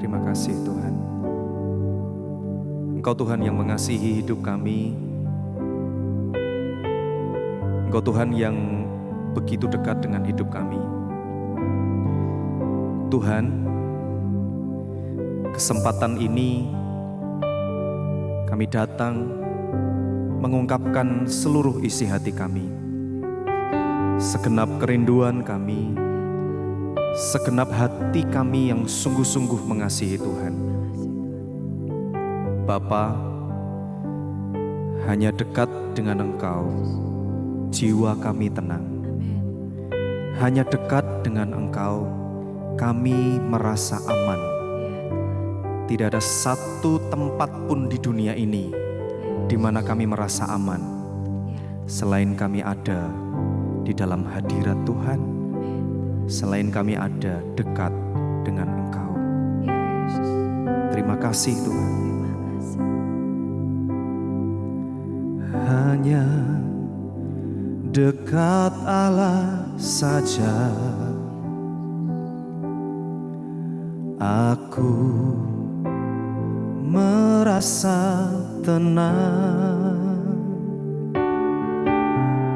Terima kasih Tuhan. Engkau Tuhan yang mengasihi hidup kami. Engkau Tuhan yang begitu dekat dengan hidup kami. Tuhan, kesempatan ini kami datang mengungkapkan seluruh isi hati kami, segenap kerinduan kami, segenap hati kami yang sungguh-sungguh mengasihi Tuhan. Bapa, hanya dekat dengan Engkau, jiwa kami tenang. Hanya dekat dengan Engkau, kami merasa aman. Tidak ada satu tempat pun di dunia ini di mana kami merasa aman, selain kami ada di dalam hadirat Tuhan, selain kami ada dekat dengan Engkau. Terima kasih Tuhan. Hanya dekat Allah saja aku merasa tenang.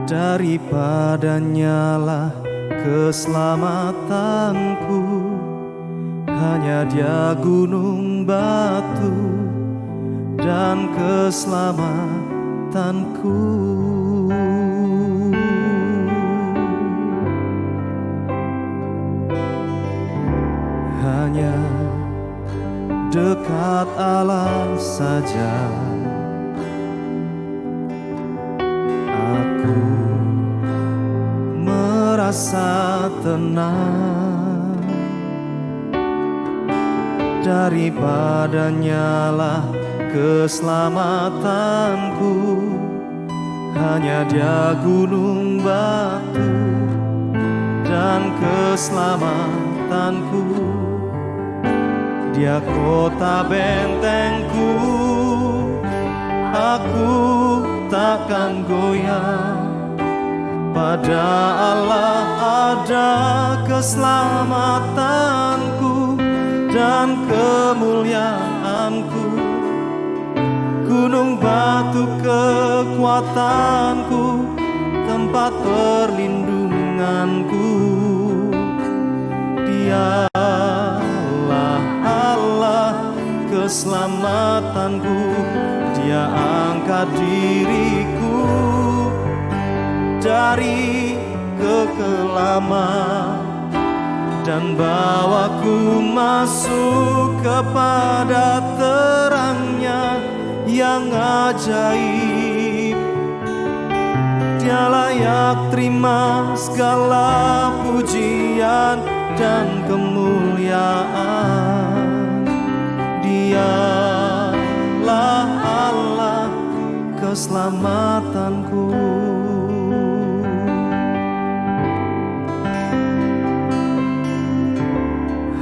Daripadanya lah keselamatanku, hanya Dia gunung batu dan keselamatanku. Hanya dekat Allah saja aku merasa tenang. Daripadanya lah keselamatanku, hanya Dia gunung batu dan keselamatanku. Dia kota bentengku, aku takkan goyah. Pada Allah ada keselamatanku dan kemuliaanku. Gunung batu kekuatanku, tempat perlindunganku. Dialah Allah keselamatanku. Dia angkat diriku dari kekelaman dan bawaku masuk kepada terangnya yang ajaib. Dia layak terima segala pujian dan kemuliaan. Dialah Allah keselamatanku.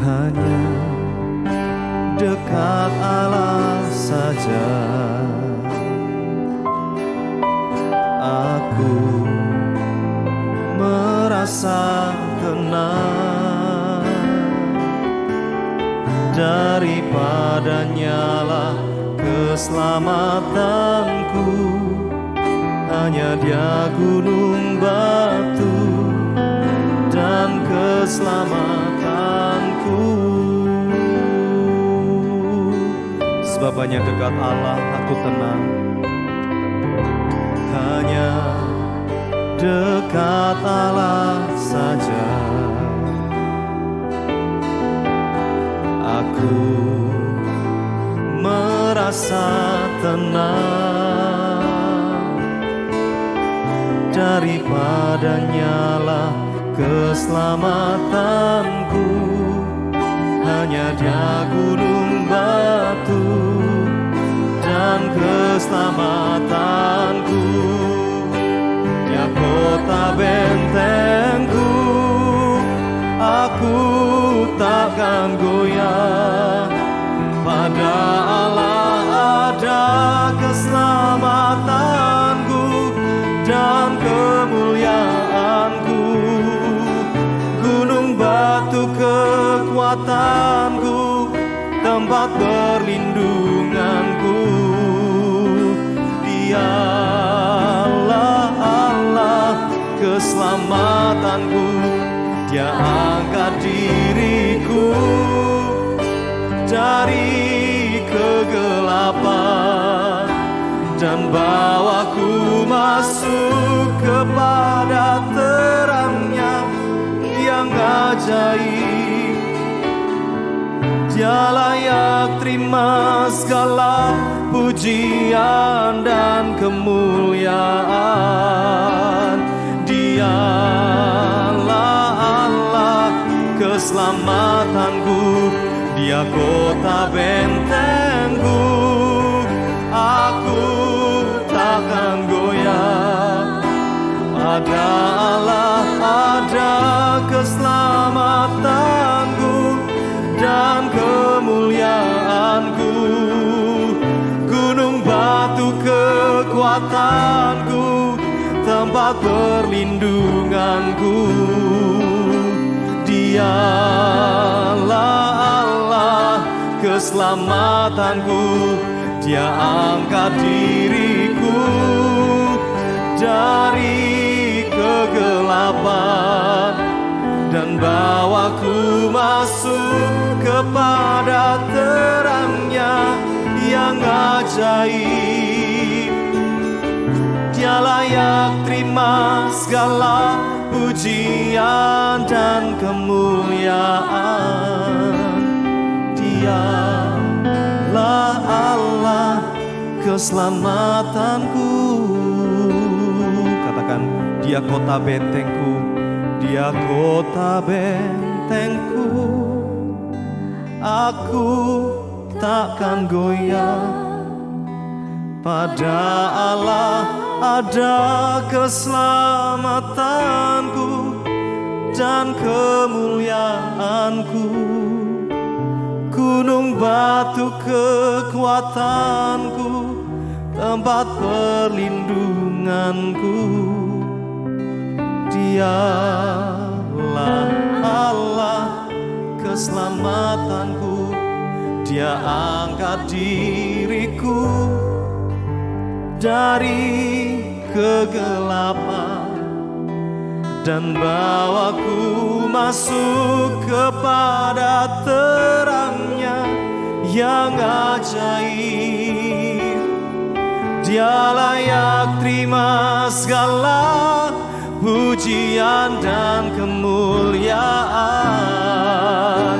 Hanya dekat Allah saja aku merasa tenang. Daripadanya lah keselamatanku, hanya Dia gunung batu dan keselamatanku. Sebab hanya dekat Allah aku tenang. Hanya dekat Allah saja aku merasa tenang. Daripadanya lah keselamatanku, hanya Dia gunung batu dan keselamatanku. Dia kota bentengku, aku takkan goyah. Pada Allah ada keselamatanku dan kemuliaanku. Gunung batu kekuatanku, tempat perlindunganku. Dialah Allah keselamatanku, Dia angkat diriku dari kegelapan dan bawaku masuk kepada terangnya yang ajaib. Dia layak terima segala pujian dan kemuliaan. Dialah Allah keselamatanku, Dia kota bentengku. Aku takkan goyah. Pada Allah ada keselamatanku dan kemuliaanku. Gunung batu kekuatanku, tempat perlindunganku. Dialah Allah keselamatanku, Dia angkat diriku dari kegelapan dan bawaku masuk kepada terangnya yang ajaib. Dia layak terima segala pujian dan kemuliaan. Dialah Allah keselamatanku. Katakan, Dia kota bentengku, Dia kota bentengku. Aku takkan goyah. Pada Allah ada keselamatanku dan kemuliaanku. Gunung batu kekuatanku, tempat perlindunganku. Dialah Allah keselamatanku, Dia angkat diriku dari kegelapan dan bawaku masuk kepada terangnya yang ajaib. Dia layak terima segala pujian dan kemuliaan.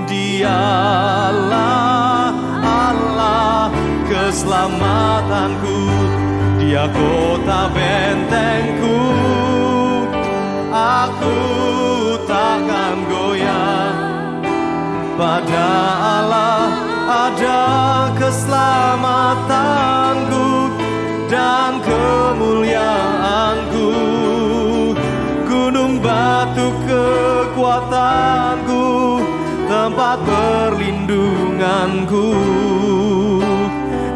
Dialah Allah keselamatanku, Dia kota bentengku. Aku takkan goyah. Pada Allah ada keselamatanku dan kemuliaanku. Gunung batu kekuatanku, tempat perlindunganku.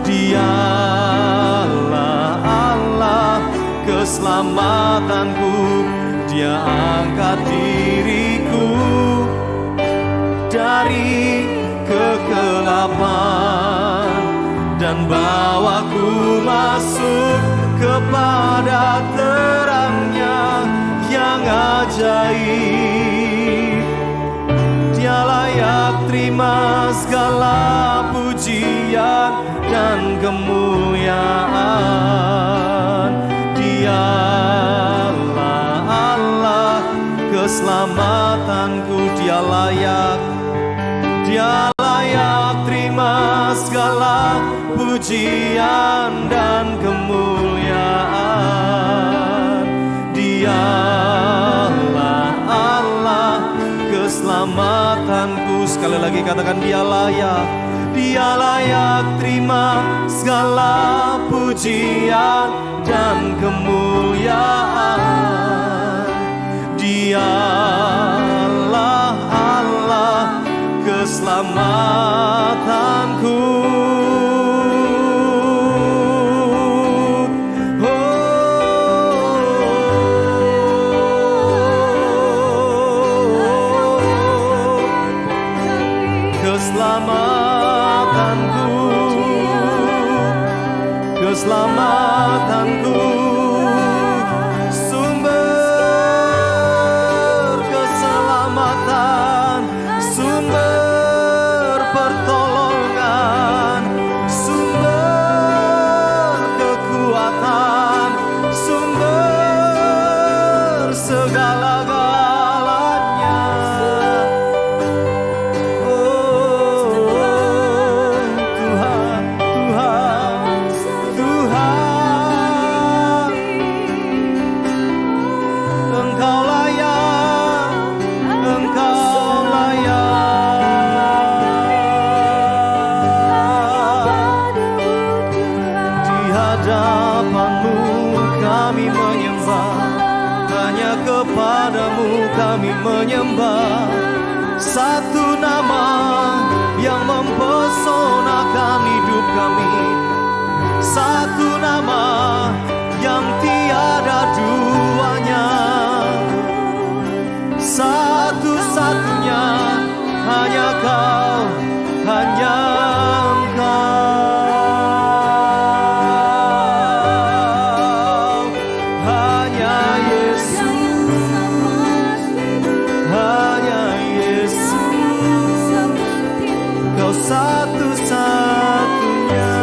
Dialah Allah keselamatanku, Dia angkat diriku dari kegelapan dan bawaku masuk kepada terangnya yang ajaib. Dia layak terima segala pujian dan kemuliaan. Dialah Allah keselamatanku, Dia layak terima segala pujian dan kemuliaan. Dialah Allah keselamatanku. Sekali lagi katakan, Dia layak terima segala pujian dan kemuliaan. Dialah Allah keselamatanku. Keselamatan keselamatanku, sumber keselamatan, sumber pertolongan, sumber kekuatan, sumber segala-galanya. Oh Tuhan, Tuhan, Tuhan, Engkau layak, Engkau layak. Di hadapan-Mu kami menyembah, hanya kepadamu kami menyembah. Satu nama yang mempesonakan hidup kami, satu nama yang tiada duanya, satu-satunya hanya Kau, hanya Engkau, hanya Yesus, hanya Yesus, Kau satu-satunya.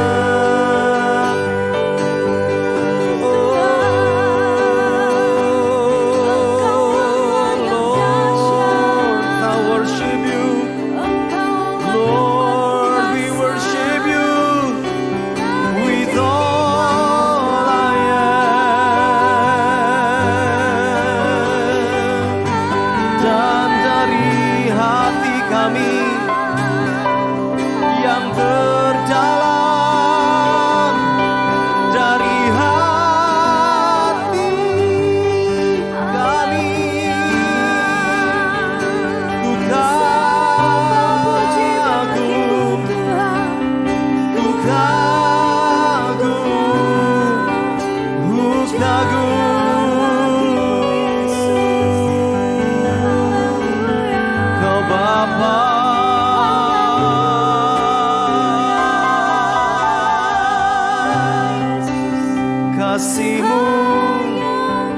Kasih-Mu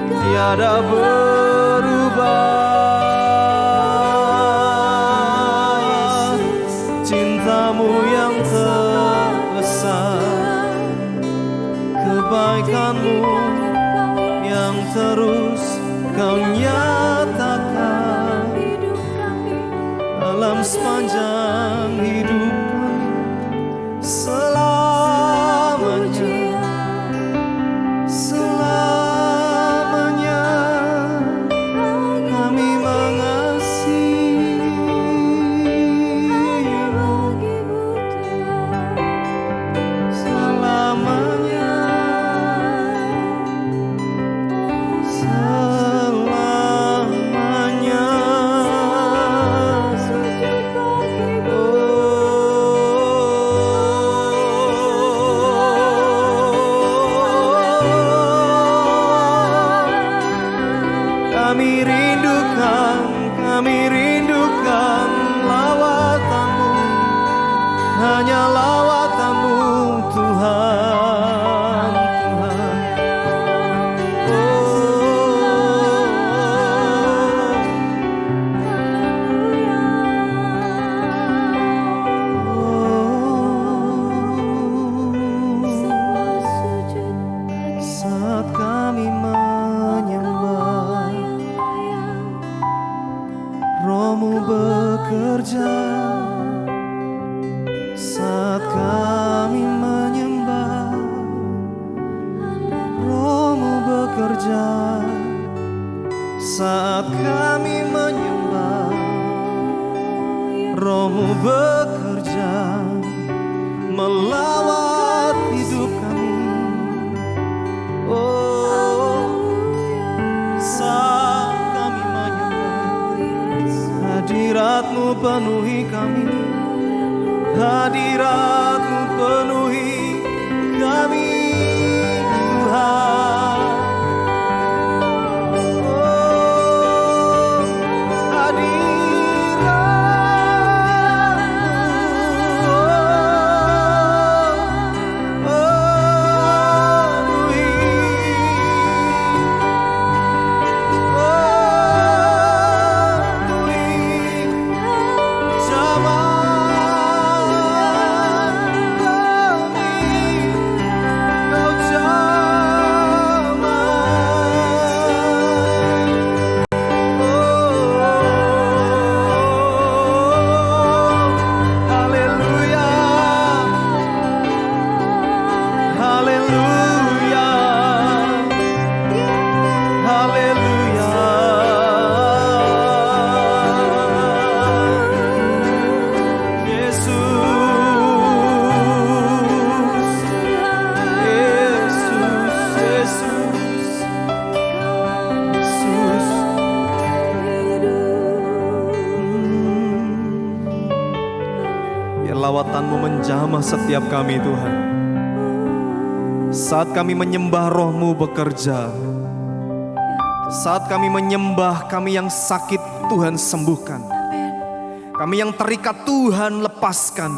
tiada berubah, cinta-Mu yang terbesar, kebaikan-Mu yang terus Kau nyatakan dalam sepanjang hidup kami selamanya. Selamanya kami mengasihi-Mu, selamanya, selamanya. Kami rindukan lawatan-Mu, hanya lawatan-Mu Tuhan, Tuhan. Saat kami menyembah, Roh-Mu bekerja. Saat kami menyembah, Roh-Mu bekerja. Saat kami menyembah, Roh-Mu bekerja, melawat hidup kami. Oh, saat kami menyembah, hadirat-Mu penuhi kami, hadirat-Mu penuhi kami Tuhan. Oh, hadirat-Mu, oh, Biar lawatan-Mu menjamah setiap kami Tuhan. Saat kami menyembah Roh-Mu bekerja, saat kami menyembah, kami yang sakit Tuhan sembuhkan, kami yang terikat Tuhan lepaskan.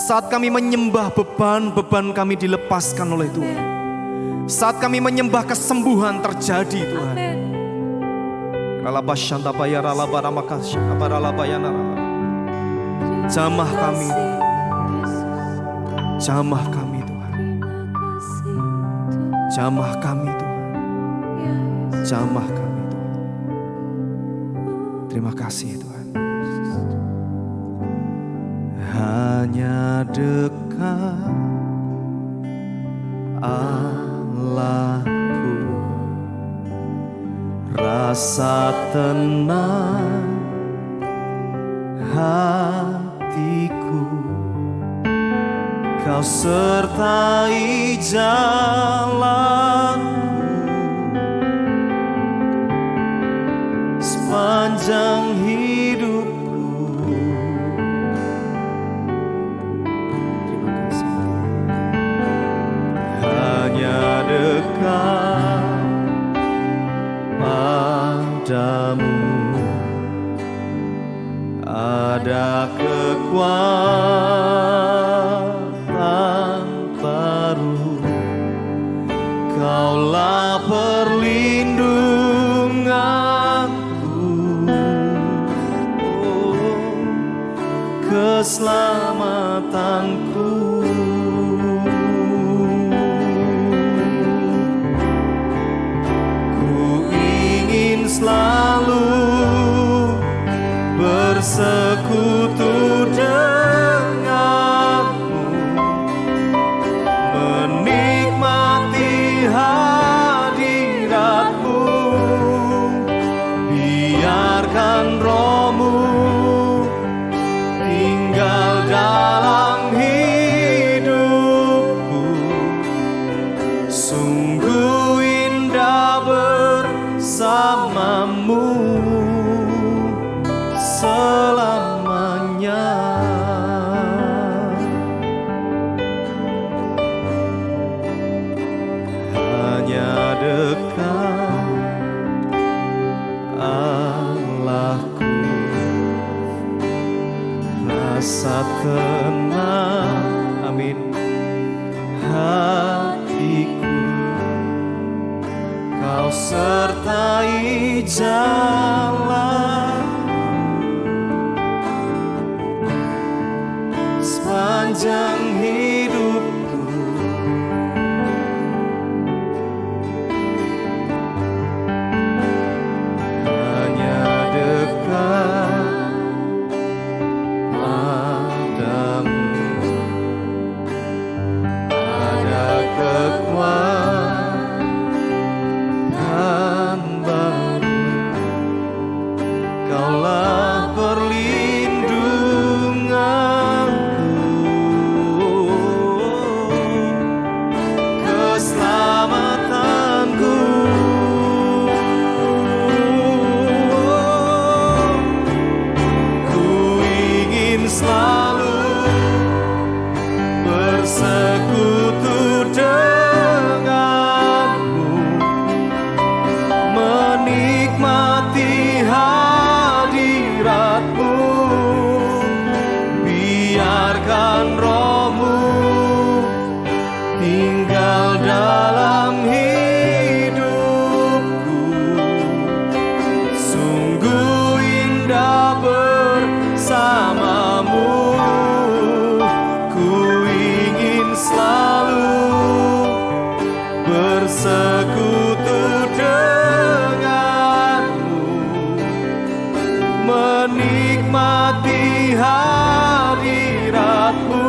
Saat kami menyembah, beban-beban kami dilepaskan oleh Tuhan. Saat kami menyembah, kesembuhan terjadi Tuhan. Jamah kami, jamah kami Tuhan, jamah kami Tuhan, jamah kami Tuhan. Terima kasih Tuhan. Hanya dekat Allahku, rasa tenang hatiku, Kau sertai jalanku sepanjang hidupku. Terima kasih. Hanya dekat padamu ada kekuatan baru. Kaulah perlindunganku, keselamatanku. Ku ingin selalu bersekutu denganmu, menikmati hadiratmu. Biarkan Roh-Mu tinggal dalam hidupku. Sungguh indah bersamamu selamanya. Hanya dekat Allahku, rasa tenang, amin, hatiku, Kau sertai jalan sepanjang hidupku. Hanya dekat padamu ada kekuatan baru. Kaulah perlindunganku, keselamatanku. Ku ingin selalu bersekutu denganmu, menikmati hadiratmu. Biarkan Roh-Mu tinggal dalam hidupku. Sungguh indah bersamamu. Ku ingin selalu bersekutu denganmu, menikmati hadiratmu.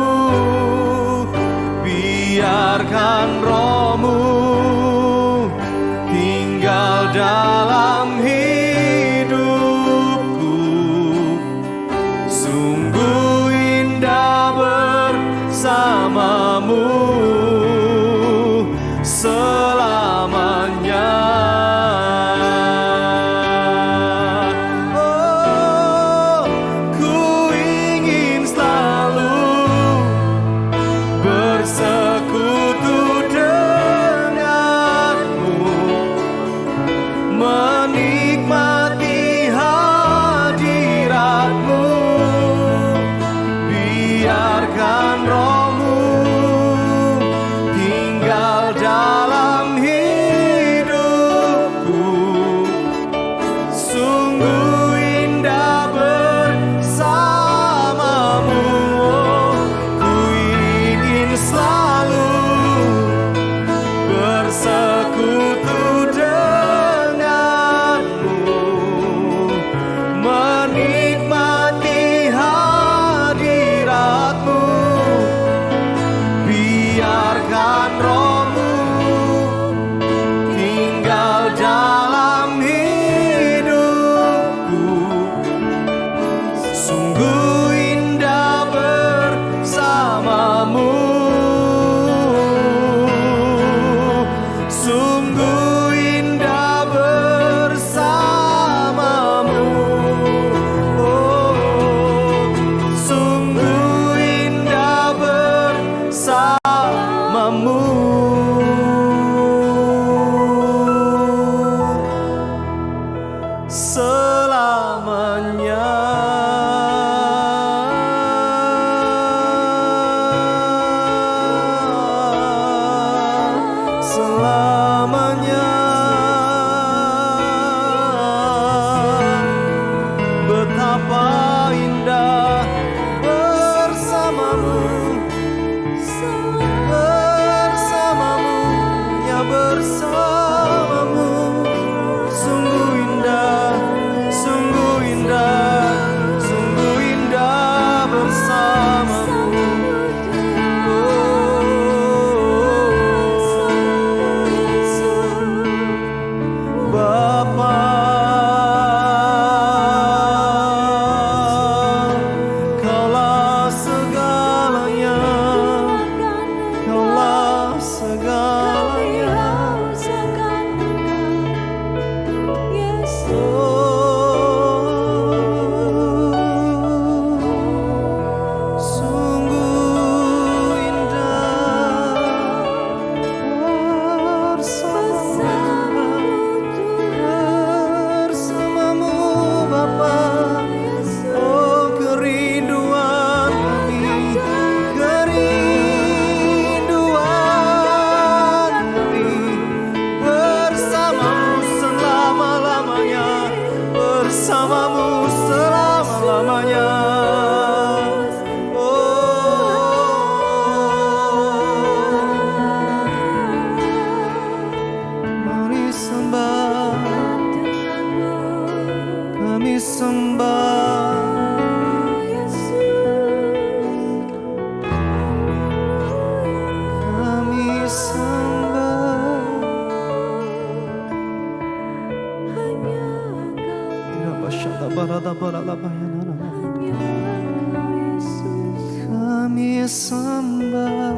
sembah,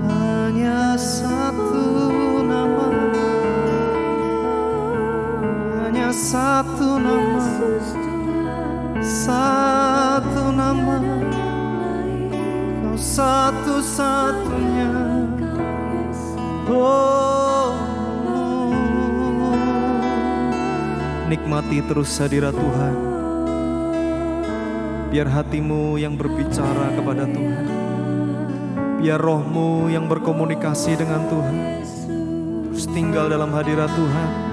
hanya satu nama, hanya satu nama, satu nama, Kau satu-satunya. Oh, nikmati terus hadirat Tuhan. Biar hatimu yang berbicara kepada Tuhan, biar rohmu yang berkomunikasi dengan Tuhan. Terus tinggal dalam hadirat Tuhan.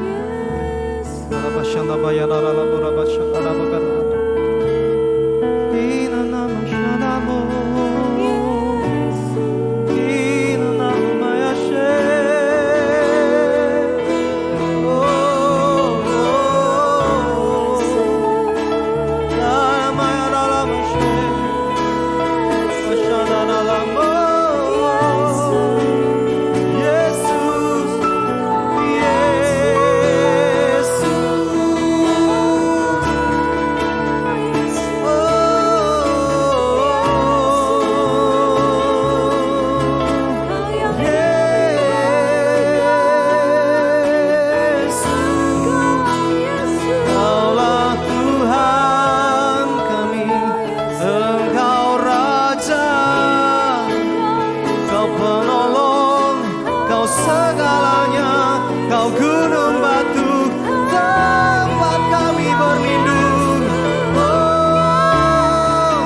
Segalanya, Kau gunung batu, tempat kami berlindung. Oh,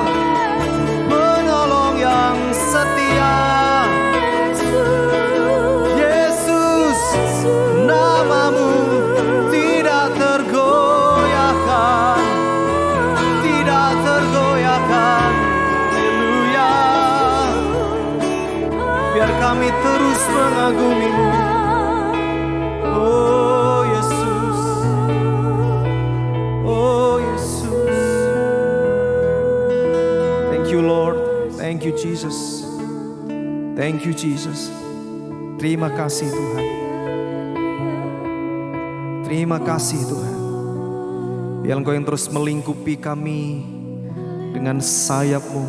penolong yang setia, Yesus, namamu tidak tergoyahkan, tidak tergoyahkan. Haleluya. Biar kami terus mengagumi-Mu. Oh Yesus, oh Yesus. Thank you Lord, thank you Jesus, thank you Jesus. Terima kasih Tuhan, terima kasih Tuhan. Biar Engkau yang terus melingkupi kami dengan sayap-Mu,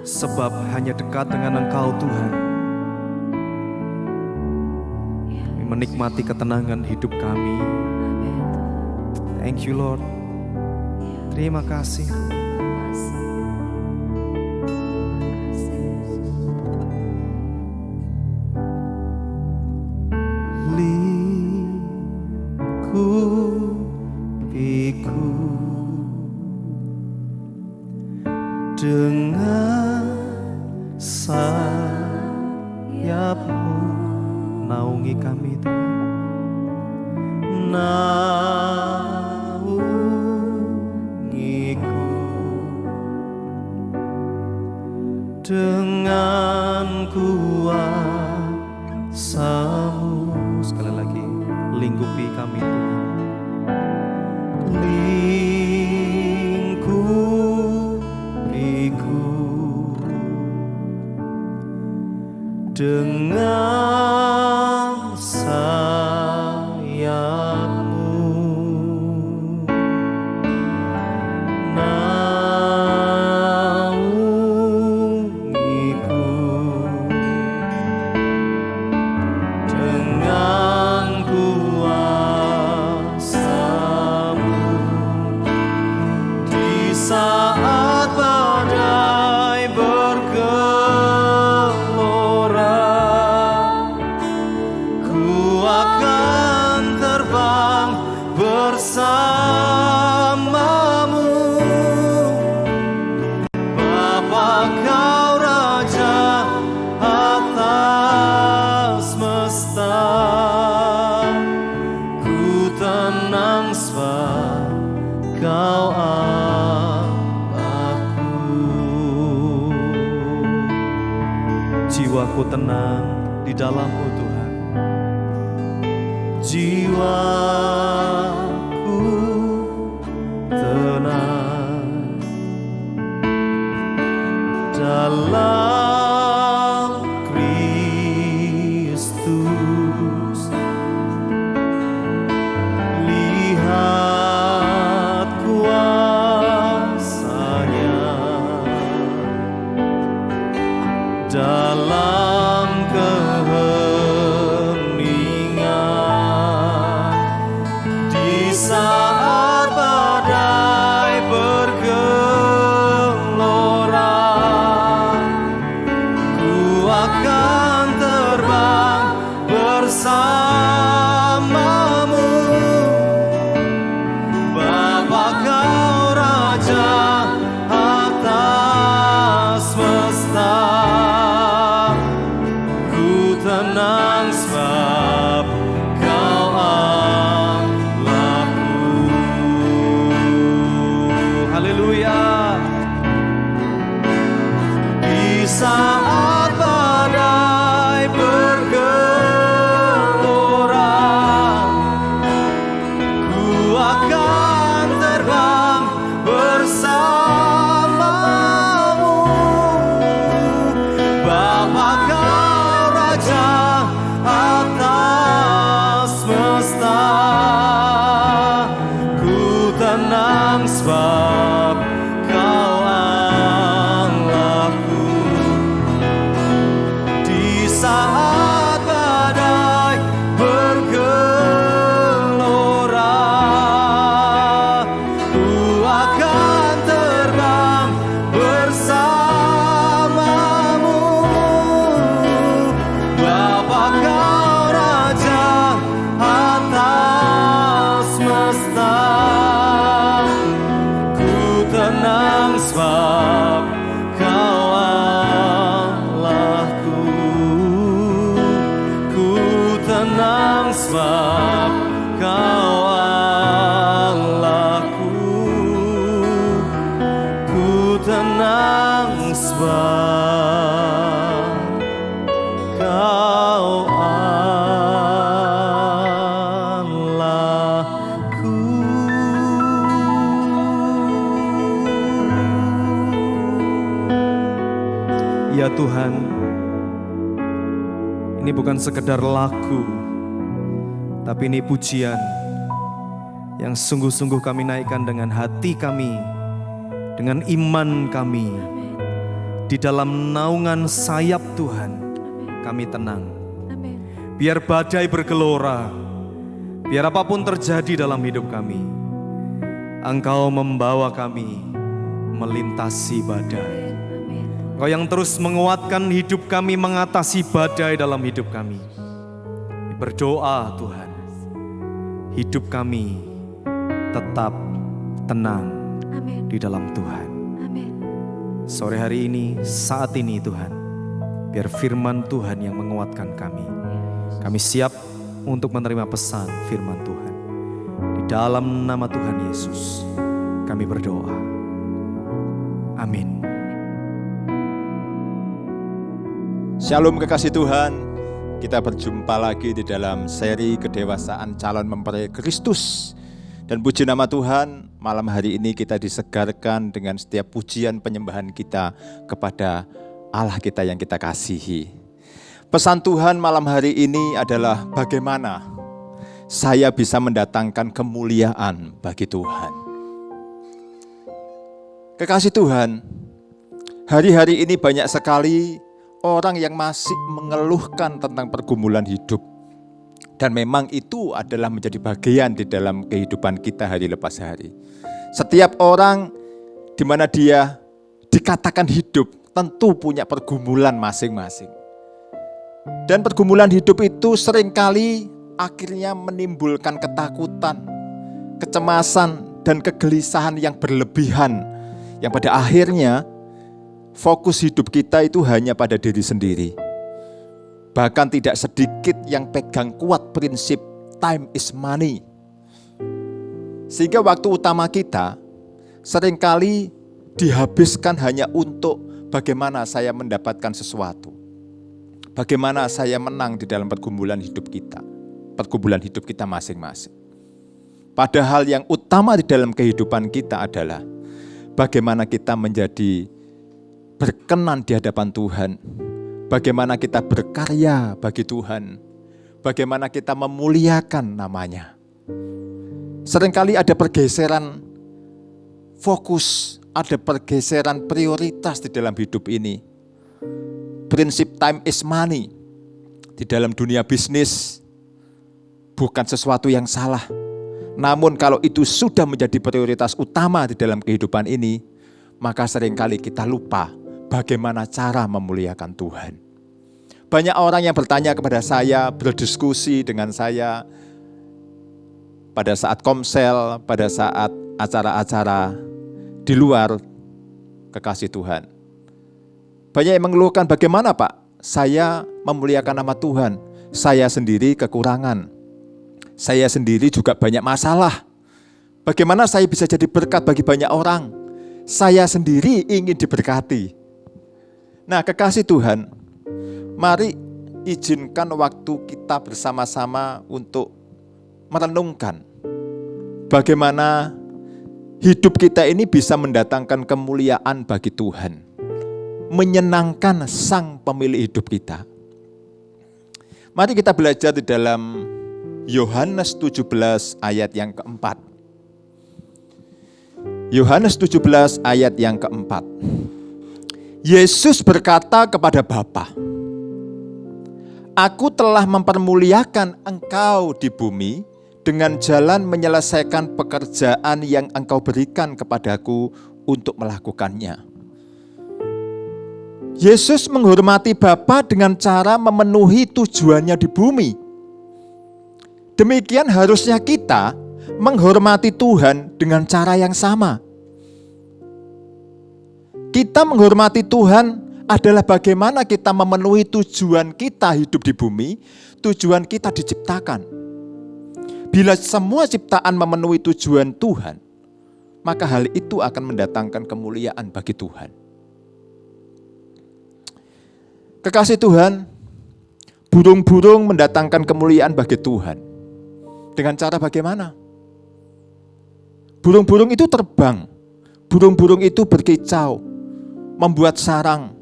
sebab hanya dekat dengan Engkau Tuhan menikmati ketenangan hidup kami. Thank you Lord. Terima kasih. Lingkupiku dengan sayap-Mu, naungi kami Tuhan, naungiku dengan kuasa-Mu. Sekali lagi, lingkupi kami Tuhan, lingkupiku dengan sayap-Mu, naungiku dengan kuasa-Mu. Di saat badai bergelora, ku akan terbang bersama-Mu. Bapa, Kau Raja atas semesta, ku tenang sebab Kau Allahku. Jiwaku tenang di dalam-Mu Tuhan, jiwaku tenang dalam Kristus. Lihat kuasa-Nya tenang sebab Kau Allahku. Ya Tuhan, ini bukan sekedar lagu, tapi ini pujian yang sungguh-sungguh kami naikkan dengan hati kami, dengan iman kami. Di dalam naungan sayap Tuhan, kami tenang. Biar badai bergelora, biar apapun terjadi dalam hidup kami, Engkau membawa kami melintasi badai. Engkau yang terus menguatkan hidup kami, mengatasi badai dalam hidup kami. Berdoa Tuhan, hidup kami tetap tenang di dalam Tuhan. Sore hari ini, saat ini Tuhan, biar firman Tuhan yang menguatkan kami. Kami siap untuk menerima pesan firman Tuhan. Di dalam nama Tuhan Yesus, kami berdoa. Amin. Shalom kekasih Tuhan, kita berjumpa lagi di dalam seri kedewasaan calon mempelai Kristus. Dan puji nama Tuhan, malam hari ini kita disegarkan dengan setiap pujian penyembahan kita kepada Allah kita yang kita kasihi. Pesan Tuhan malam hari ini adalah bagaimana saya bisa mendatangkan kemuliaan bagi Tuhan. Kekasih Tuhan, hari-hari ini banyak sekali orang yang masih mengeluhkan tentang pergumulan hidup. Dan memang itu adalah menjadi bagian di dalam kehidupan kita hari lepas hari. Setiap orang di mana dia dikatakan hidup tentu punya pergumulan masing-masing. Dan pergumulan hidup itu seringkali akhirnya menimbulkan ketakutan, kecemasan, dan kegelisahan yang berlebihan. Yang pada akhirnya fokus hidup kita itu hanya pada diri sendiri. Bahkan tidak sedikit yang pegang kuat prinsip time is money. Sehingga waktu utama kita seringkali dihabiskan hanya untuk bagaimana saya mendapatkan sesuatu. Bagaimana saya menang di dalam pergumulan hidup kita. Pergumulan hidup kita masing-masing. Padahal yang utama di dalam kehidupan kita adalah bagaimana kita menjadi berkenan di hadapan Tuhan, bagaimana kita berkarya bagi Tuhan, bagaimana kita memuliakan namanya. Seringkali ada pergeseran fokus, ada pergeseran prioritas di dalam hidup ini. Prinsip time is money di dalam dunia bisnis bukan sesuatu yang salah. Namun kalau itu sudah menjadi prioritas utama di dalam kehidupan ini, maka seringkali kita lupa bagaimana cara memuliakan Tuhan. Banyak orang yang bertanya kepada saya, berdiskusi dengan saya pada saat komsel, pada saat acara-acara di luar kekasih Tuhan. Banyak yang mengeluhkan, bagaimana Pak saya memuliakan nama Tuhan? Saya sendiri kekurangan. Saya sendiri juga banyak masalah. Bagaimana saya bisa jadi berkat bagi banyak orang? Saya sendiri ingin diberkati. Nah, kekasih Tuhan, mari izinkan waktu kita bersama-sama untuk merenungkan bagaimana hidup kita ini bisa mendatangkan kemuliaan bagi Tuhan, menyenangkan Sang Pemilik hidup kita. Mari kita belajar di dalam Yohanes 17 ayat yang keempat. Yohanes 17 ayat yang keempat. Yesus berkata kepada Bapa, Aku telah mempermuliakan engkau di bumi dengan jalan menyelesaikan pekerjaan yang engkau berikan kepadaku untuk melakukannya. Yesus menghormati Bapa dengan cara memenuhi tujuannya di bumi. Demikian harusnya kita menghormati Tuhan dengan cara yang sama. Kita menghormati Tuhan adalah bagaimana kita memenuhi tujuan kita hidup di bumi, tujuan kita diciptakan. Bila semua ciptaan memenuhi tujuan Tuhan, maka hal itu akan mendatangkan kemuliaan bagi Tuhan. Kekasih Tuhan, burung-burung mendatangkan kemuliaan bagi Tuhan. Dengan cara bagaimana? Burung-burung itu terbang, burung-burung itu berkicau, membuat sarang,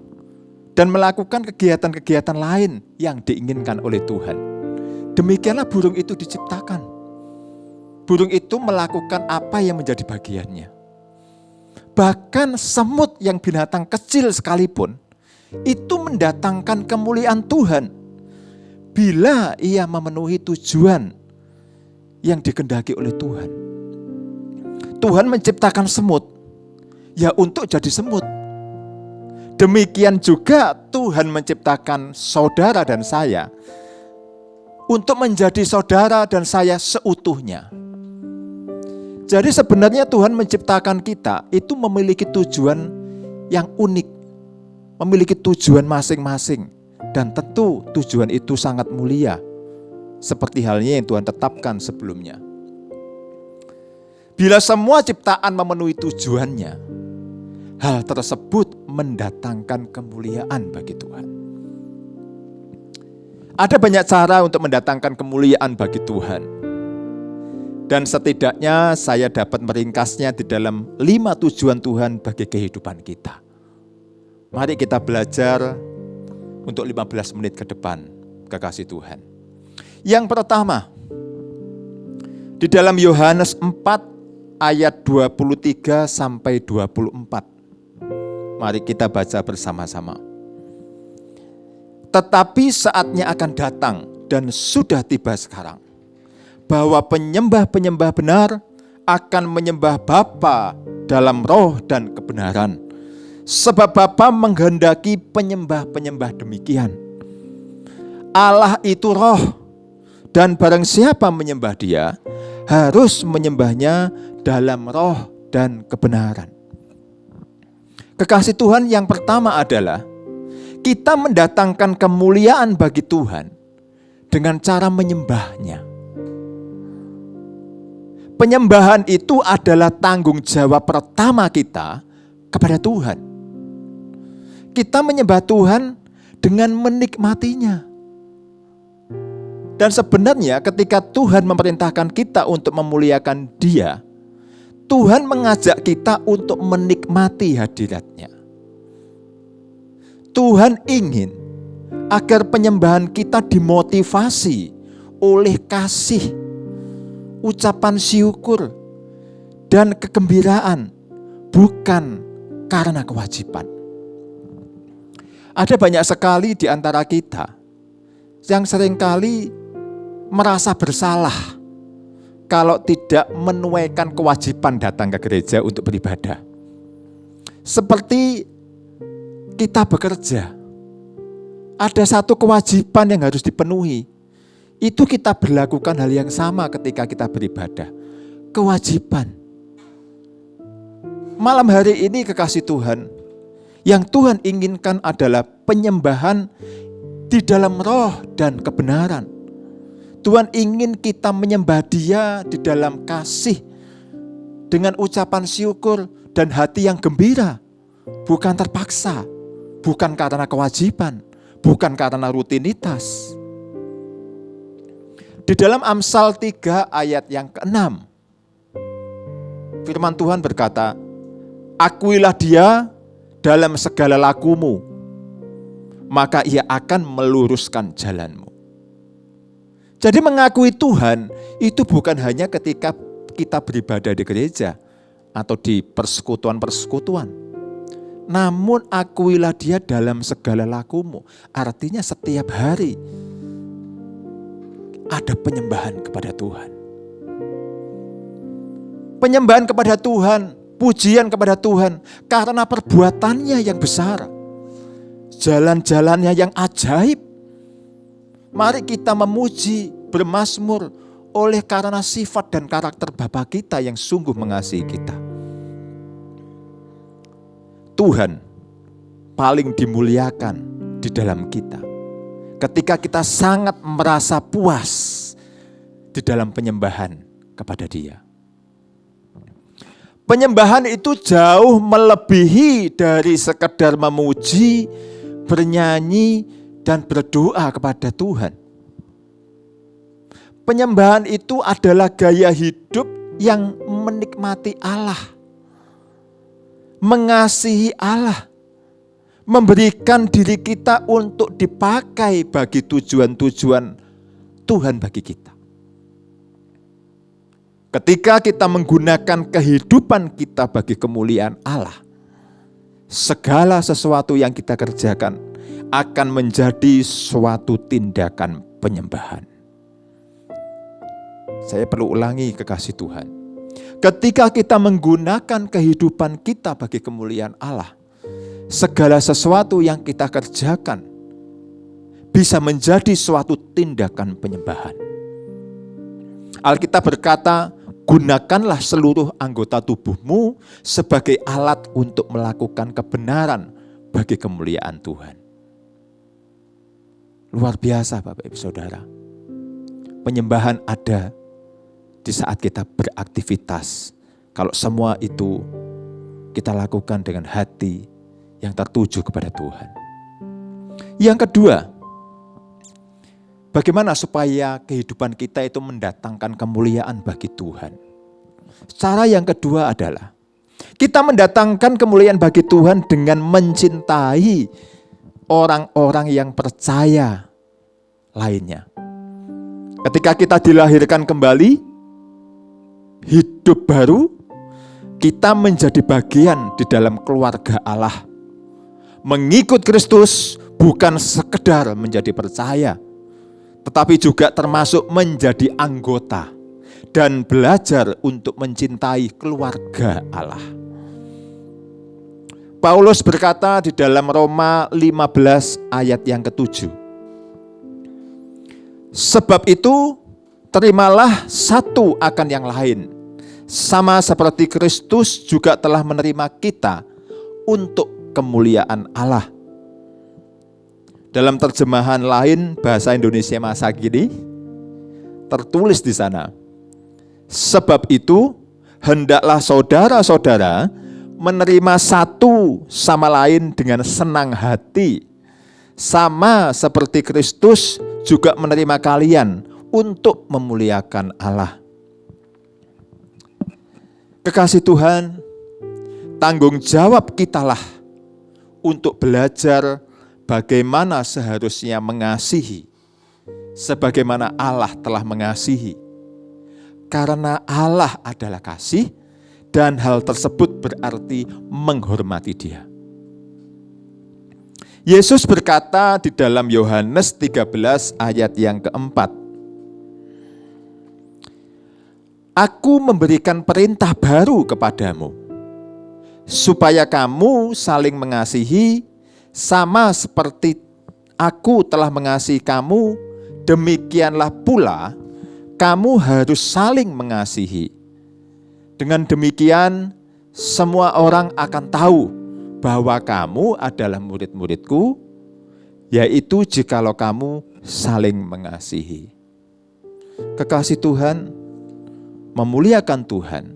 dan melakukan kegiatan-kegiatan lain yang diinginkan oleh Tuhan. Demikianlah burung itu diciptakan. Burung itu melakukan apa yang menjadi bagiannya. Bahkan semut yang binatang kecil sekalipun, itu mendatangkan kemuliaan Tuhan bila ia memenuhi tujuan yang dikehendaki oleh Tuhan. Tuhan menciptakan semut ya untuk jadi semut. Demikian juga Tuhan menciptakan saudara dan saya untuk menjadi saudara dan saya seutuhnya. Jadi sebenarnya Tuhan menciptakan kita itu memiliki tujuan yang unik, memiliki tujuan masing-masing, dan tentu tujuan itu sangat mulia, seperti halnya yang Tuhan tetapkan sebelumnya. Bila semua ciptaan memenuhi tujuannya, hal tersebut mendatangkan kemuliaan bagi Tuhan. Ada banyak cara untuk mendatangkan kemuliaan bagi Tuhan. Dan setidaknya saya dapat meringkasnya di dalam 5 tujuan Tuhan bagi kehidupan kita. Mari kita belajar untuk 15 menit ke depan, kekasih Tuhan. Yang pertama, di dalam Yohanes 4 ayat 23 sampai 24. Mari kita baca bersama-sama. Tetapi saatnya akan datang dan sudah tiba sekarang, bahwa penyembah-penyembah benar akan menyembah Bapa dalam roh dan kebenaran. Sebab Bapa menghendaki penyembah-penyembah demikian. Allah itu roh, dan barang siapa menyembah Dia, harus menyembahnya dalam roh dan kebenaran. Kekasih Tuhan, yang pertama adalah kita mendatangkan kemuliaan bagi Tuhan dengan cara menyembahnya. Penyembahan itu adalah tanggung jawab pertama kita kepada Tuhan. Kita menyembah Tuhan dengan menikmatinya. Dan sebenarnya ketika Tuhan memerintahkan kita untuk memuliakan Dia, Tuhan mengajak kita untuk menikmati hadirat-Nya. Tuhan ingin agar penyembahan kita dimotivasi oleh kasih, ucapan syukur, dan kegembiraan, bukan karena kewajiban. Ada banyak sekali di antara kita yang seringkali merasa bersalah kalau tidak menuaikan kewajiban datang ke gereja untuk beribadah. Seperti kita bekerja, ada satu kewajiban yang harus dipenuhi. Itu kita berlakukan hal yang sama ketika kita beribadah. Kewajiban. Malam hari ini kekasih Tuhan, yang Tuhan inginkan adalah penyembahan di dalam roh dan kebenaran. Tuhan ingin kita menyembah Dia di dalam kasih, dengan ucapan syukur dan hati yang gembira, bukan terpaksa, bukan karena kewajiban, bukan karena rutinitas. Di dalam Amsal 3 ayat yang ke-6, firman Tuhan berkata, akuilah Dia dalam segala lakumu, maka Ia akan meluruskan jalanmu. Jadi mengakui Tuhan itu bukan hanya ketika kita beribadah di gereja atau di persekutuan-persekutuan. Namun akuilah Dia dalam segala lakumu. Artinya setiap hari ada penyembahan kepada Tuhan. Penyembahan kepada Tuhan, pujian kepada Tuhan karena perbuatannya yang besar, jalan-jalannya yang ajaib. Mari kita memuji, bermazmur oleh karena sifat dan karakter Bapa kita yang sungguh mengasihi kita. Tuhan paling dimuliakan di dalam kita ketika kita sangat merasa puas di dalam penyembahan kepada Dia. Penyembahan itu jauh melebihi dari sekedar memuji, bernyanyi, dan berdoa kepada Tuhan. Penyembahan itu adalah gaya hidup yang menikmati Allah, mengasihi Allah, memberikan diri kita untuk dipakai bagi tujuan-tujuan Tuhan bagi kita. Ketika kita menggunakan kehidupan kita bagi kemuliaan Allah, segala sesuatu yang kita kerjakan akan menjadi suatu tindakan penyembahan. Saya perlu ulangi, kekasih Tuhan. Ketika kita menggunakan kehidupan kita bagi kemuliaan Allah, segala sesuatu yang kita kerjakan bisa menjadi suatu tindakan penyembahan. Alkitab berkata, gunakanlah seluruh anggota tubuhmu sebagai alat untuk melakukan kebenaran bagi kemuliaan Tuhan. Luar biasa Bapak Ibu Saudara. Penyembahan ada di saat kita beraktivitas. Kalau semua itu kita lakukan dengan hati yang tertuju kepada Tuhan. Yang kedua, bagaimana supaya kehidupan kita itu mendatangkan kemuliaan bagi Tuhan? Cara yang kedua adalah kita mendatangkan kemuliaan bagi Tuhan dengan mencintai orang-orang yang percaya lainnya. Ketika kita dilahirkan kembali, hidup baru, kita menjadi bagian di dalam keluarga Allah. Mengikut Kristus bukan sekedar menjadi percaya, tetapi juga termasuk menjadi anggota dan belajar untuk mencintai keluarga Allah. Paulus berkata di dalam Roma 15 ayat yang ke-7. Sebab itu, terimalah satu akan yang lain, sama seperti Kristus juga telah menerima kita untuk kemuliaan Allah. Dalam terjemahan lain bahasa Indonesia masa kini tertulis di sana, sebab itu hendaklah saudara-saudara menerima satu sama lain dengan senang hati, sama seperti Kristus juga menerima kalian untuk memuliakan Allah. Kekasih Tuhan, tanggung jawab kitalah untuk belajar bagaimana seharusnya mengasihi, sebagaimana Allah telah mengasihi. Karena Allah adalah kasih, dan hal tersebut berarti menghormati Dia. Yesus berkata di dalam Yohanes 13 ayat yang keempat, Aku memberikan perintah baru kepadamu, supaya kamu saling mengasihi, sama seperti aku telah mengasihi kamu, demikianlah pula kamu harus saling mengasihi. Dengan demikian, semua orang akan tahu bahwa kamu adalah murid-muridku, yaitu jikalau kamu saling mengasihi. Kekasih Tuhan, memuliakan Tuhan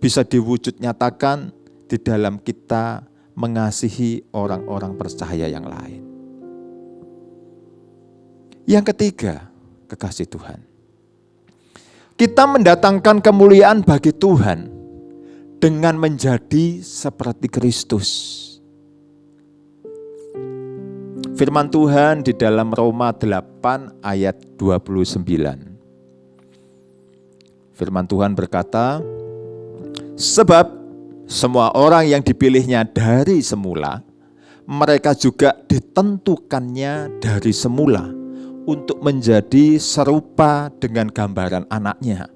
bisa diwujud nyatakan di dalam kita mengasihi orang-orang percaya yang lain. Yang ketiga, kekasih Tuhan, kita mendatangkan kemuliaan bagi Tuhan dengan menjadi seperti Kristus. Firman Tuhan di dalam Roma 8 ayat 29. Firman Tuhan berkata, sebab semua orang yang dipilihnya dari semula, mereka juga ditentukannya dari semula untuk menjadi serupa dengan gambaran anaknya,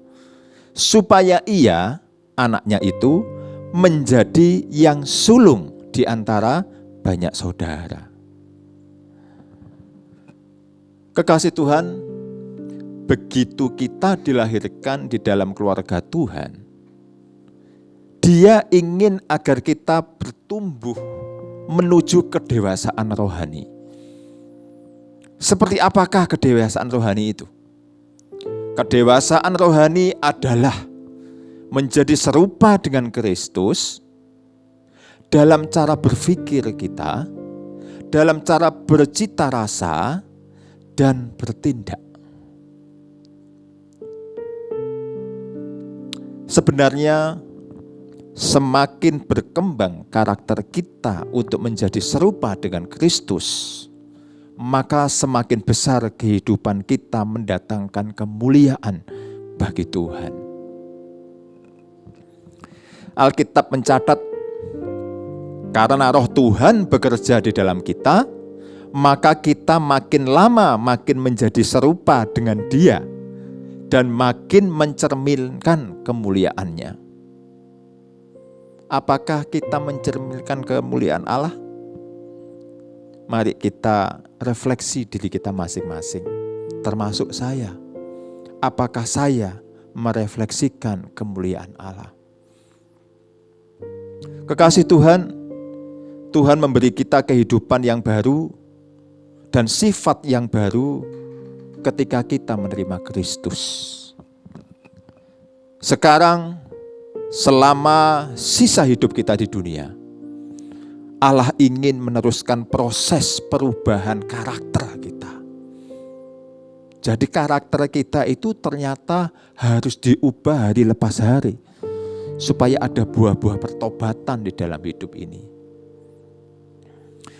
supaya ia, anaknya itu, menjadi yang sulung di antara banyak saudara. Kekasih Tuhan, begitu kita dilahirkan di dalam keluarga Tuhan, Dia ingin agar kita bertumbuh menuju kedewasaan rohani. Seperti apakah kedewasaan rohani itu? Kedewasaan rohani adalah menjadi serupa dengan Kristus dalam cara berpikir kita, dalam cara bercita rasa dan bertindak. Sebenarnya semakin berkembang karakter kita untuk menjadi serupa dengan Kristus, maka semakin besar kehidupan kita mendatangkan kemuliaan bagi Tuhan. Alkitab mencatat, karena roh Tuhan bekerja di dalam kita, maka kita makin lama makin menjadi serupa dengan Dia dan makin mencerminkan kemuliaan-Nya. Apakah kita mencerminkan kemuliaan Allah? Mari kita refleksi diri kita masing-masing, termasuk saya. Apakah saya merefleksikan kemuliaan Allah? Kekasih Tuhan, Tuhan memberi kita kehidupan yang baru dan sifat yang baru ketika kita menerima Kristus. Sekarang, selama sisa hidup kita di dunia, Allah ingin meneruskan proses perubahan karakter kita. Jadi karakter kita itu ternyata harus diubah hari lepas hari, supaya ada buah-buah pertobatan di dalam hidup ini.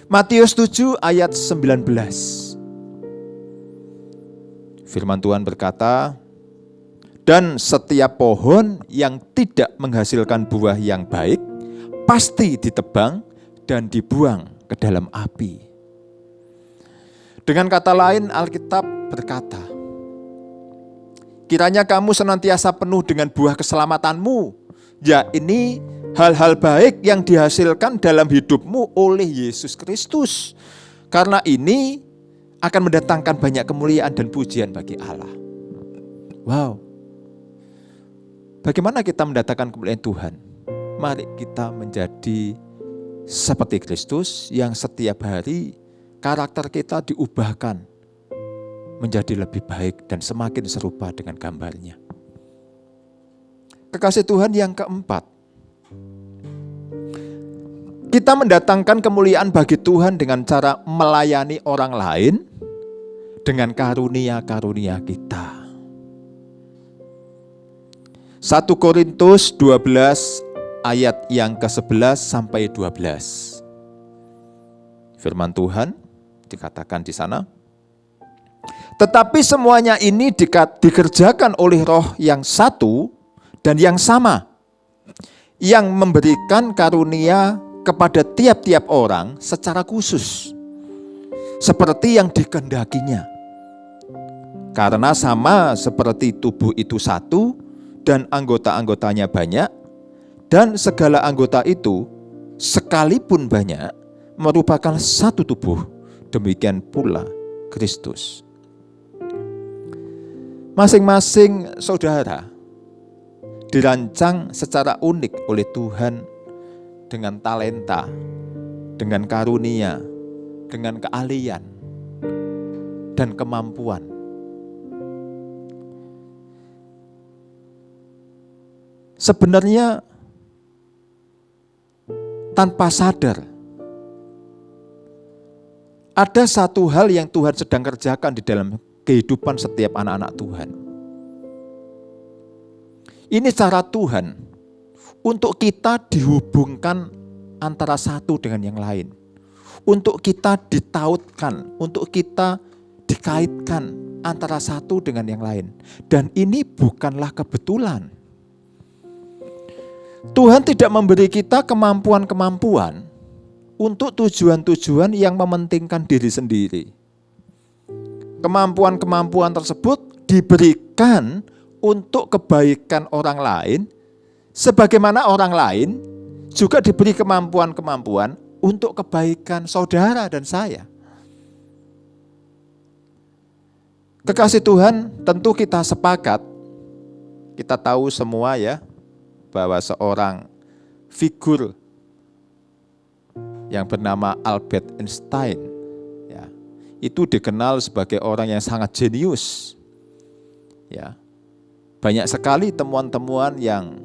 Matius 7 ayat 19. Firman Tuhan berkata, dan setiap pohon yang tidak menghasilkan buah yang baik, pasti ditebang dan dibuang ke dalam api. Dengan kata lain, Alkitab berkata, kiranya kamu senantiasa penuh dengan buah keselamatanmu, ya ini hal-hal baik yang dihasilkan dalam hidupmu oleh Yesus Kristus. Karena ini akan mendatangkan banyak kemuliaan dan pujian bagi Allah. Wow. Bagaimana kita mendatangkan kemuliaan Tuhan? Mari kita menjadi seperti Kristus yang setiap hari karakter kita diubahkan menjadi lebih baik dan semakin serupa dengan gambarnya. Kekasih Tuhan yang keempat, kita mendatangkan kemuliaan bagi Tuhan dengan cara melayani orang lain dengan karunia-karunia kita. 1 Korintus 12 ayat yang ke-11 sampai 12. Firman Tuhan dikatakan di sana, tetapi semuanya ini dikerjakan oleh Roh yang satu dan yang sama, yang memberikan karunia kepada tiap-tiap orang secara khusus, seperti yang dikehendakinya. Karena sama seperti tubuh itu satu dan anggota-anggotanya banyak, dan segala anggota itu sekalipun banyak merupakan satu tubuh, demikian pula Kristus. Masing-masing saudara dirancang secara unik oleh Tuhan dengan talenta, dengan karunia, dengan keahlian, dan kemampuan. Sebenarnya tanpa sadar, ada satu hal yang Tuhan sedang kerjakan di dalam kehidupan setiap anak-anak Tuhan. Ini cara Tuhan untuk kita dihubungkan antara satu dengan yang lain. Untuk kita ditautkan, untuk kita dikaitkan antara satu dengan yang lain. Dan ini bukanlah kebetulan. Tuhan tidak memberi kita kemampuan-kemampuan untuk tujuan-tujuan yang mementingkan diri sendiri. Kemampuan-kemampuan tersebut diberikan untuk kebaikan orang lain, sebagaimana orang lain juga diberi kemampuan-kemampuan untuk kebaikan saudara dan saya. Kekasih Tuhan, tentu kita sepakat, kita tahu semua ya, bahwa seorang figur yang bernama Albert Einstein, ya, itu dikenal sebagai orang yang sangat jenius. Ya, banyak sekali temuan-temuan yang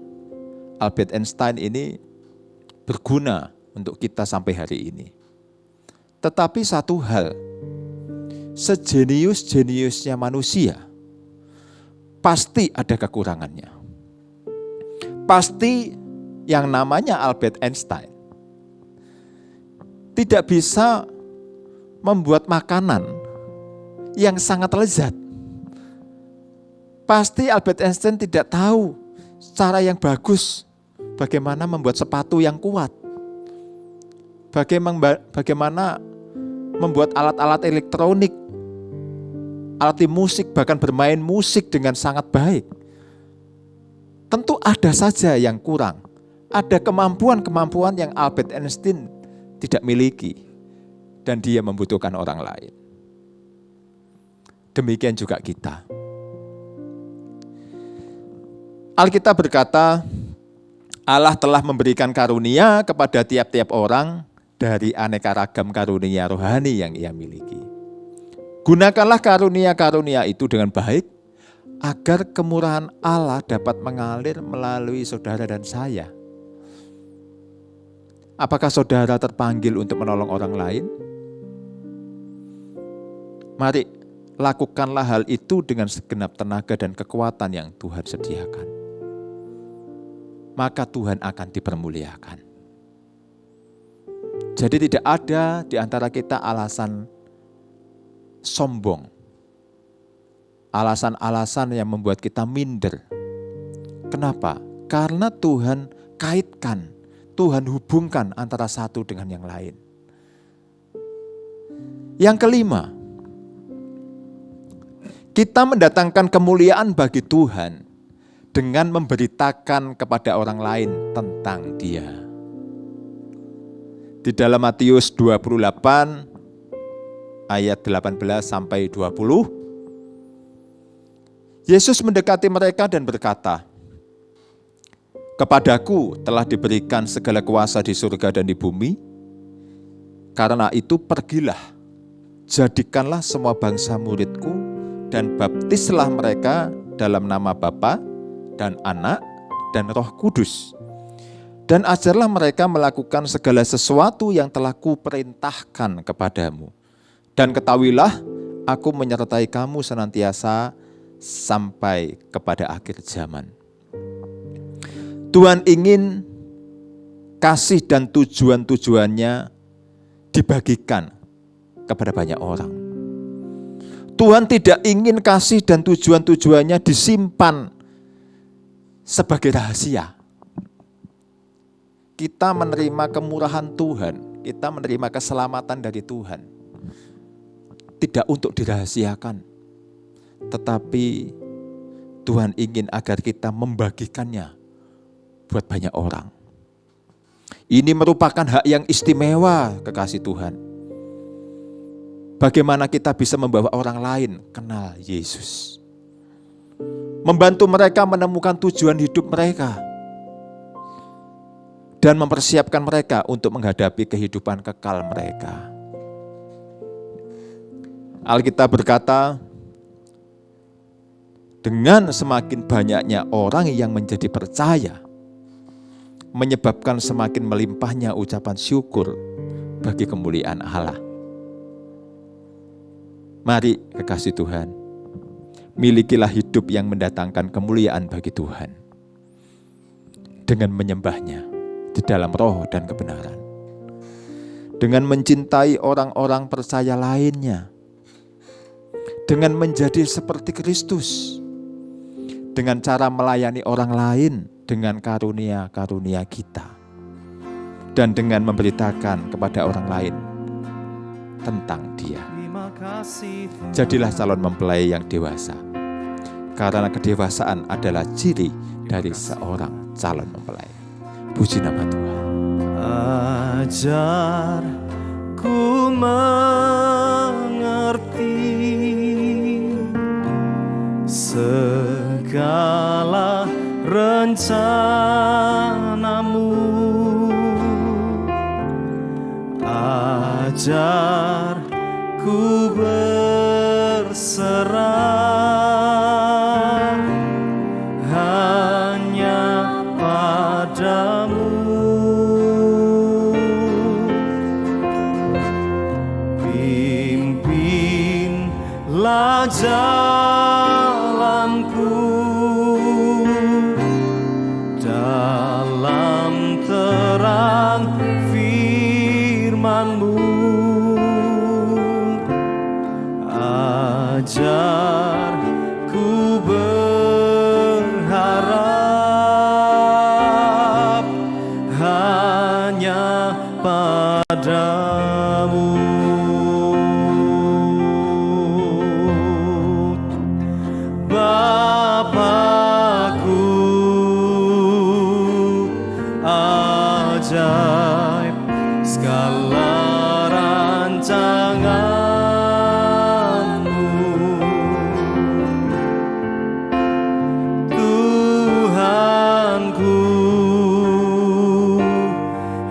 Albert Einstein ini berguna untuk kita sampai hari ini. Tetapi satu hal, sejenius-jeniusnya manusia, pasti ada kekurangannya. Pasti yang namanya Albert Einstein tidak bisa membuat makanan yang sangat lezat. Pasti Albert Einstein tidak tahu cara yang bagus bagaimana membuat sepatu yang kuat. Bagaimana membuat alat-alat elektronik, alat musik, bahkan bermain musik dengan sangat baik. Tentu ada saja yang kurang. Ada kemampuan-kemampuan yang Albert Einstein tidak miliki dan dia membutuhkan orang lain. Demikian juga kita. Alkitab berkata, Allah telah memberikan karunia kepada tiap-tiap orang dari aneka ragam karunia rohani yang ia miliki. Gunakanlah karunia-karunia itu dengan baik, agar kemurahan Allah dapat mengalir melalui saudara dan saya. Apakah saudara terpanggil untuk menolong orang lain? Mari, lakukanlah hal itu dengan segenap tenaga dan kekuatan yang Tuhan sediakan. Maka Tuhan akan dipermuliakan. Jadi tidak ada di antara kita alasan sombong, alasan-alasan yang membuat kita minder. Kenapa? Karena Tuhan kaitkan, Tuhan hubungkan antara satu dengan yang lain. Yang kelima, kita mendatangkan kemuliaan bagi Tuhan dengan memberitakan kepada orang lain tentang Dia. Di dalam Matius 28 ayat 18 sampai 20, Yesus mendekati mereka dan berkata, "Kepadaku telah diberikan segala kuasa di surga dan di bumi. Karena itu pergilah, jadikanlah semua bangsa muridku dan baptislah mereka dalam nama Bapa dan Anak dan Roh Kudus. Dan ajarlah mereka melakukan segala sesuatu yang telah kuperintahkan kepadamu. Dan ketahuilah, aku menyertai kamu senantiasa sampai kepada akhir zaman." Tuhan ingin kasih dan tujuan-tujuannya dibagikan kepada banyak orang. Tuhan tidak ingin kasih dan tujuan-tujuannya disimpan sebagai rahasia. Kita menerima kemurahan Tuhan, kita menerima keselamatan dari Tuhan, tidak untuk dirahasiakan, tetapi Tuhan ingin agar kita membagikannya buat banyak orang. Ini merupakan hak yang istimewa, kekasih Tuhan. Bagaimana kita bisa membawa orang lain kenal Yesus, membantu mereka menemukan tujuan hidup mereka, dan mempersiapkan mereka untuk menghadapi kehidupan kekal mereka. Alkitab berkata, dengan semakin banyaknya orang yang menjadi percaya, menyebabkan semakin melimpahnya ucapan syukur bagi kemuliaan Allah. Mari, kekasih Tuhan, milikilah hidup yang mendatangkan kemuliaan bagi Tuhan dengan menyembahnya di dalam roh dan kebenaran, dengan mencintai orang-orang percaya lainnya, dengan menjadi seperti Kristus, dengan cara melayani orang lain dengan karunia-karunia kita, dan dengan memberitakan kepada orang lain tentang Dia. Jadilah calon mempelai yang dewasa, karena kedewasaan adalah ciri dari seorang calon mempelai. Puji nama Tuhan. Ajar ku mengerti segala rencanamu, ajar ku berserah hanya padamu. jalanku dalam terang firman-Mu. Ajar ku berharap hanya padamu. Bapakku, ajaib segala rancangan-Mu. Tuhanku,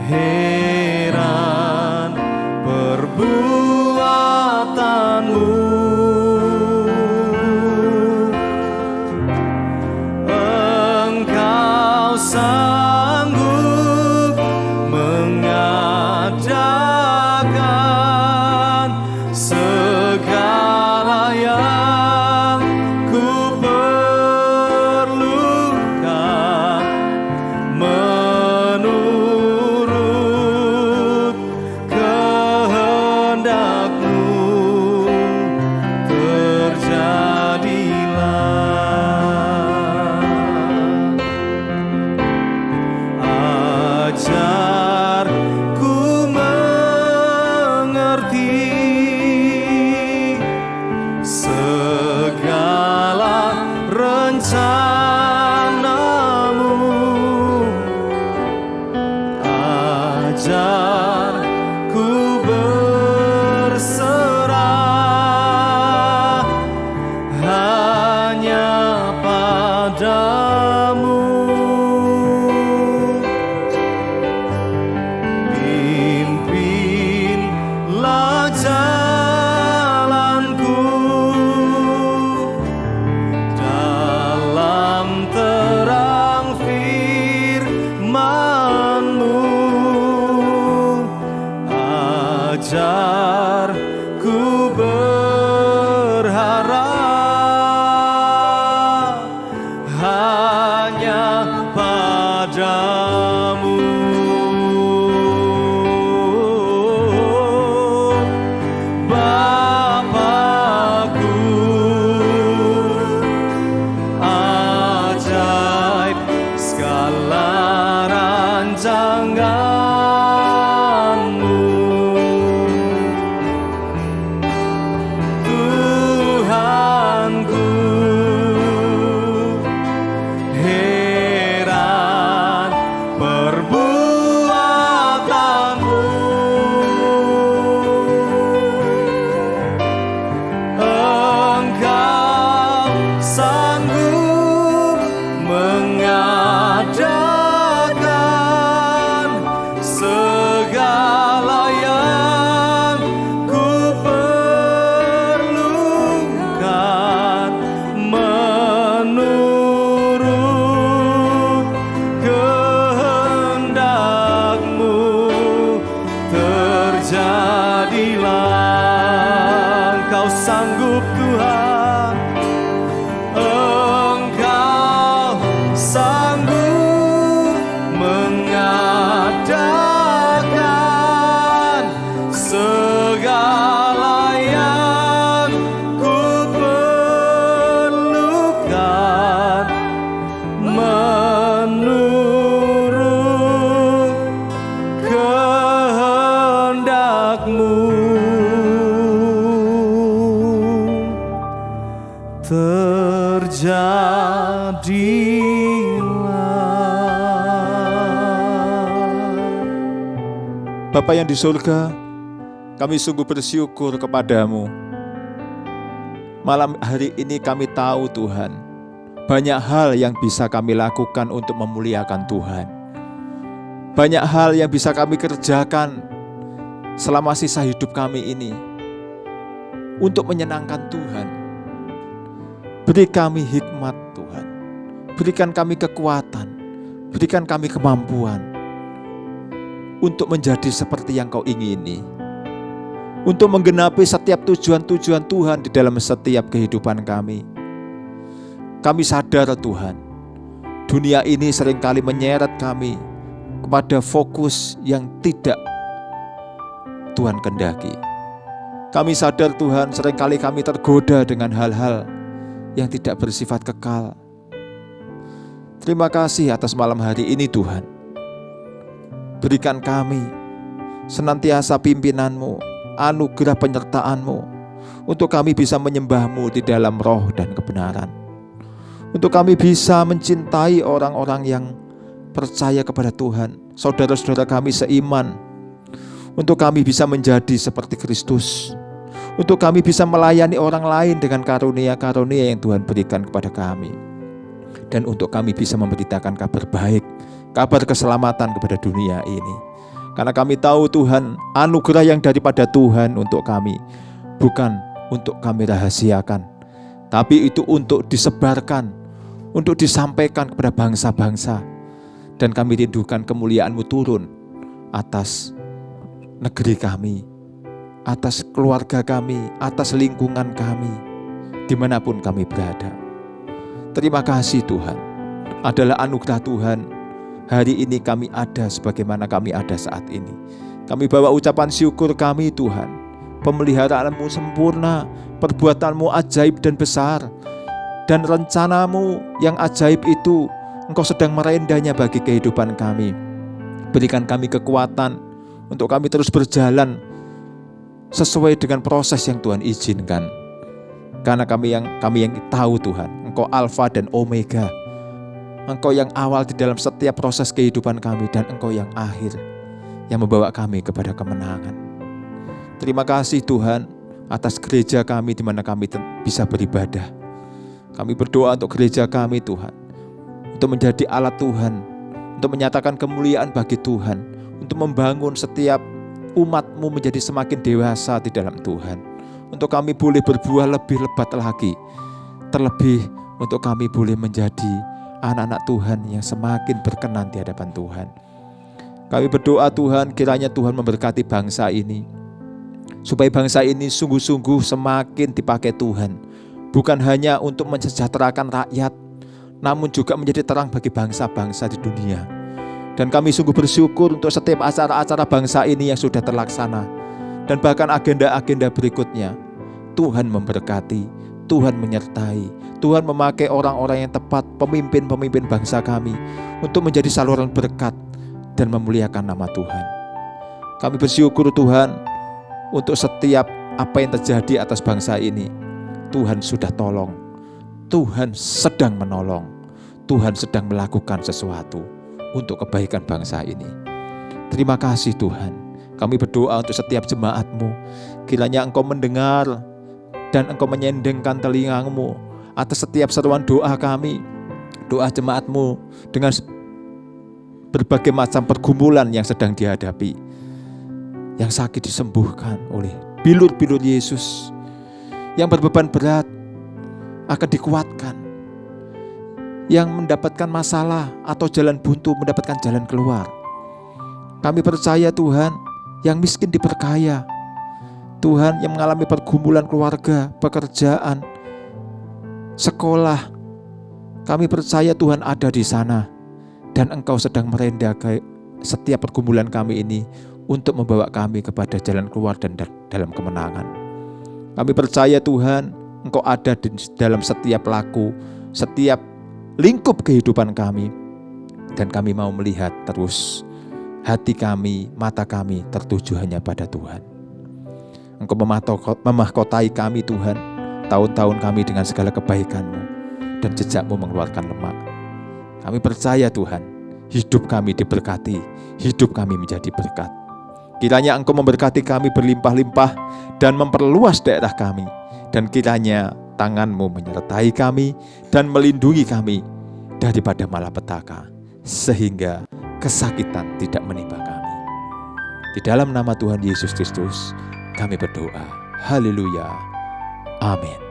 heran perbuatan-Mu. Engkau sanggup mengadakan segala yang ku perlukan menurut kehendak-Mu. Terjadilah. Ajar ku mengerti segala rencana-Mu. Ajar ku berserah hanya padamu. Pimpinlah jalanku dalam terang firman-Mu. Ajar ku berharap hanya padamu. Bapakku, ajaib segala rancangan-Mu. Tuhanku, heran perbuatan-Mu. Engkau sanggup mengadakan segala yang ku perlukan menurut kehendak-Mu. Terjadilah. Engkau sanggup Tuhan, Engkau sanggup mengadakan segala yang ku perlukan menurut kehendak-Mu. Terjadilah. Bapa yang di surga, kami sungguh bersyukur kepadamu. Malam hari ini kami tahu Tuhan, banyak hal yang bisa kami lakukan untuk memuliakan Tuhan. Banyak hal yang bisa kami kerjakan selama sisa hidup kami ini untuk menyenangkan Tuhan. Beri kami hikmat Tuhan, berikan kami kekuatan, berikan kami kemampuan untuk menjadi seperti yang Kau ingini. untuk menggenapi setiap tujuan-tujuan Tuhan di dalam setiap kehidupan kami. Kami sadar Tuhan, dunia ini seringkali menyeret kami kepada fokus yang tidak Tuhan kehendaki. Kami sadar Tuhan, seringkali kami tergoda dengan hal-hal yang tidak bersifat kekal. Terima kasih atas malam hari ini Tuhan. Berikan kami senantiasa pimpinanmu, anugerah penyertaan-Mu, untuk kami bisa menyembah-Mu di dalam roh dan kebenaran. Untuk kami bisa mencintai orang-orang yang percaya kepada Tuhan, saudara-saudara kami seiman. Untuk kami bisa menjadi seperti Kristus. Untuk kami bisa melayani orang lain dengan karunia-karunia yang Tuhan berikan kepada kami. Dan untuk kami bisa memberitakan kabar baik, kabar keselamatan kepada dunia ini. Karena kami tahu Tuhan, anugerah yang daripada Tuhan untuk kami bukan untuk kami rahasiakan, tapi itu untuk disebarkan, untuk disampaikan kepada bangsa-bangsa. Dan kami rindukan kemuliaan-Mu turun atas negeri kami, atas keluarga kami, atas lingkungan kami, dimanapun kami berada. Terima kasih Tuhan, adalah anugerah Tuhan. Hari ini kami ada sebagaimana kami ada saat ini. Kami bawa ucapan syukur kami Tuhan. Pemeliharaanmu sempurna, perbuatanmu ajaib dan besar, dan rencanamu yang ajaib itu Engkau sedang merendahnya bagi kehidupan kami. Berikan kami kekuatan untuk kami terus berjalan sesuai dengan proses yang Tuhan izinkan. Karena kami yang tahu Tuhan, Engkau Alfa dan Omega. Engkau yang awal di dalam setiap proses kehidupan kami, dan Engkau yang akhir, yang membawa kami kepada kemenangan. Terima kasih Tuhan atas gereja kami di mana kami bisa beribadah. Kami berdoa untuk gereja kami Tuhan, untuk menjadi alat Tuhan, untuk menyatakan kemuliaan bagi Tuhan, untuk membangun setiap umat-Mu menjadi semakin dewasa di dalam Tuhan. Untuk kami boleh berbuah lebih lebat lagi, terlebih untuk kami boleh menjadi anak-anak Tuhan yang semakin berkenan di hadapan Tuhan. Kami berdoa Tuhan, kiranya Tuhan memberkati bangsa ini, supaya bangsa ini sungguh-sungguh semakin dipakai Tuhan, bukan hanya untuk mensejahterakan rakyat, namun juga menjadi terang bagi bangsa-bangsa di dunia. Dan kami sungguh bersyukur untuk setiap acara-acara bangsa ini yang sudah terlaksana, dan bahkan agenda-agenda berikutnya. Tuhan memberkati, Tuhan menyertai, Tuhan memakai orang-orang yang tepat, pemimpin-pemimpin bangsa kami, untuk menjadi saluran berkat dan memuliakan nama Tuhan. Kami bersyukur Tuhan, untuk setiap apa yang terjadi atas bangsa ini, Tuhan sudah tolong, Tuhan sedang menolong, Tuhan sedang melakukan sesuatu untuk kebaikan bangsa ini. Terima kasih Tuhan. Kami berdoa untuk setiap jemaat-Mu, kiranya Engkau mendengar dan Engkau menyendengkan telinga-Mu atas setiap seruan doa kami, doa jemaat-Mu dengan berbagai macam pergumulan yang sedang dihadapi. Yang sakit disembuhkan oleh bilur-bilur Yesus, yang berbeban berat akan dikuatkan, yang mendapatkan masalah atau jalan buntu mendapatkan jalan keluar. Kami percaya Tuhan, yang miskin diperkaya, Tuhan yang mengalami pergumulan keluarga, pekerjaan, sekolah, kami percaya Tuhan ada di sana, dan Engkau sedang merendahkan setiap pergumulan kami ini untuk membawa kami kepada jalan keluar dan dalam kemenangan. Kami percaya Tuhan, Engkau ada di dalam setiap laku, setiap lingkup kehidupan kami, dan kami mau melihat terus. Hati kami, mata kami tertuju hanya pada Tuhan. Engkau memahkotai kami Tuhan, tahun-tahun kami dengan segala kebaikan-Mu, dan jejak-Mu mengeluarkan lemak. Kami percaya Tuhan, hidup kami diberkati, hidup kami menjadi berkat. Kiranya Engkau memberkati kami berlimpah-limpah dan memperluas daerah kami, dan kiranya tangan-Mu menyertai kami dan melindungi kami daripada malapetaka, sehingga kesakitan tidak menimpa kami. Di dalam nama Tuhan Yesus Kristus kami berdoa. Haleluya. Amin.